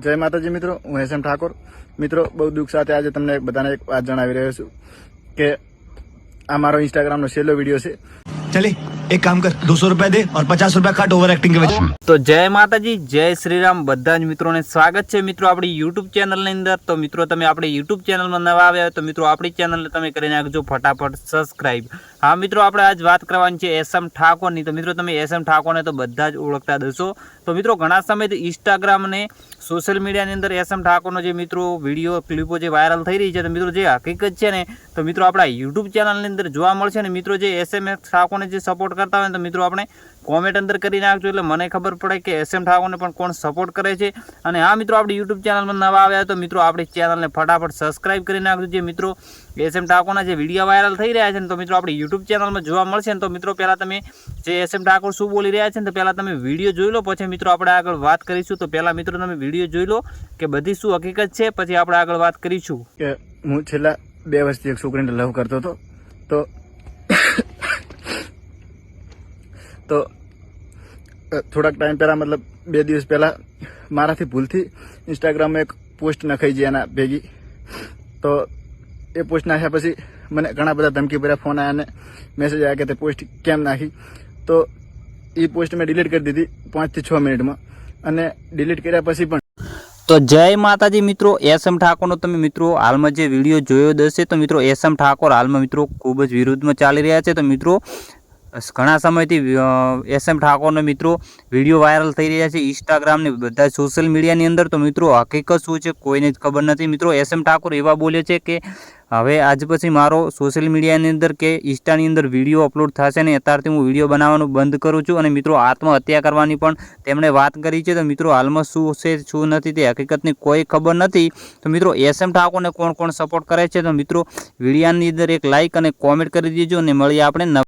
જય માતાજી મિત્રો, હું એસએમ ઠાકોર। મિત્રો, બહુ દુઃખ સાથે આજે તમને બધાને એક વાત જણાવી રહ્યો છું કે આ મારો ઇન્સ્ટાગ્રામનો છેલ્લો વિડીયો છે। चले एक काम कर 200 रुपया दे और 50 रुपया काट ओवर एक्टिंग के वजह। तो जय माताजी, जय श्रीराम। બધા જ મિત્રોને સ્વાગત છે મિત્રો આપણી YouTube ચેનલની અંદર। તો મિત્રો તમે આપણી YouTube ચેનલમાં નવા આવ્યા તો મિત્રો આપણી ચેનલને તમે કરી નાખજો ફટાફટ સબસ્ક્રાઇબ। હા મિત્રો, આપણે આજ વાત કરવાની છે એસએમ ઠાકોરની। તો મિત્રો તમે એસએમ ઠાકોરને તો બધા જ ઓળખતા હશો। તો મિત્રો ઘણા સમયથી ઇન્સ્ટાગ્રામ અને સોશિયલ મીડિયાની અંદર એસએમ ઠાકોરનો જે મિત્રો વિડીયો ક્લિપો જે વાયરલ થઈ રહી છે તો મિત્રો જે હકીકત છે ને તો મિત્રો આપણા YouTube ચેનલની અંદર જોવા મળશે ને મિત્રો જે એસએમ ઠાકોરને જે સપોર્ટ કરતા હોય તો મિત્રો આપણે કોમેન્ટ અંદર કરી નાખજો એટલે મને ખબર પડે કે એસએમ ઠાકોરને પણ કોણ સપોર્ટ કરે છે। અને હા મિત્રો, આપણી YouTube ચેનલમાં નવા આવ્યા તો મિત્રો આપણી ચેનલને ફટાફટ સબસ્ક્રાઇબ કરી નાખજો। જે મિત્રો એસએમ ઠાકોરના જે વિડીયો વાયરલ થઈ રહ્યા છે ને તો મિત્રો આપણી YouTube ચેનલમાં જોવા મળશે ને તો મિત્રો પહેલાં તમે જે એસએમ ઠાકોર શું બોલી રહ્યા છે ને તો પહેલાં તમે વિડીયો જોઈ લો, પછી મિત્રો આપણે આગળ વાત કરીશું। તો પહેલાં મિત્રો તમે વિડીયો જોઈ લો કે બધી શું હકીકત છે, પછી આપણે આગળ વાત કરીશું। કે હું છેલ્લા 2 વર્ષથી એક છોકરીને લવ કરતો હતો તો થોડાક ટાઈમ પહેલાં મતલબ 2 દિવસ પહેલાં મારાથી ભૂલથી ઇન્સ્ટાગ્રામમાં એક પોસ્ટ નખાઈ છે એના ભેગી। તો એ પોસ્ટ નાખ્યા પછી મને ઘણા બધા ધમકી ભર્યા ફોન આવ્યા અને મેસેજ આવ્યા કે તે પોસ્ટ કેમ નાખી। તો એ પોસ્ટ મેં ડિલીટ કરી દીધી 5 થી 6 મિનિટમાં। અને ડિલીટ કર્યા પછી પણ તો જય માતાજી મિત્રો, એસએમ ઠાકોરનો તમે મિત્રો હાલમાં જે વિડીયો જોયો હશે તો મિત્રો એસએમ ઠાકોર હાલમાં મિત્રો ખૂબ જ વિરોધમાં ચાલી રહ્યા છે। તો મિત્રો ઘણા સમયથી એસએમ ઠાકોરનો મિત્રો વિડીયો વાયરલ થઈ રહ્યા છે ઇન્સ્ટાગ્રામ ને બધા સોશિયલ મીડિયાની અંદર। તો મિત્રો હકીકત શું છે કોઈને જ ખબર નથી। મિત્રો એસએમ ઠાકોર એવા બોલે છે કે હવે આજ પછી મારો સોશિયલ મીડિયાની અંદર કે ઇન્સ્ટાની અંદર વિડીયો અપલોડ થશે ને અત્યારથી હું વિડીયો બનાવવાનું બંધ કરું છું। અને મિત્રો આત્મહત્યા કરવાની પણ તેમણે વાત કરી છે। તો મિત્રો હાલમાં શું છે શું નથી તે હકીકતની કોઈ ખબર નથી। તો મિત્રો એસએમ ઠાકોરને કોણ કોણ સપોર્ટ કરે છે તો મિત્રો વિડીયોની અંદર એક લાઇક અને કોમેન્ટ કરી દેજો અને મળીએ આપણે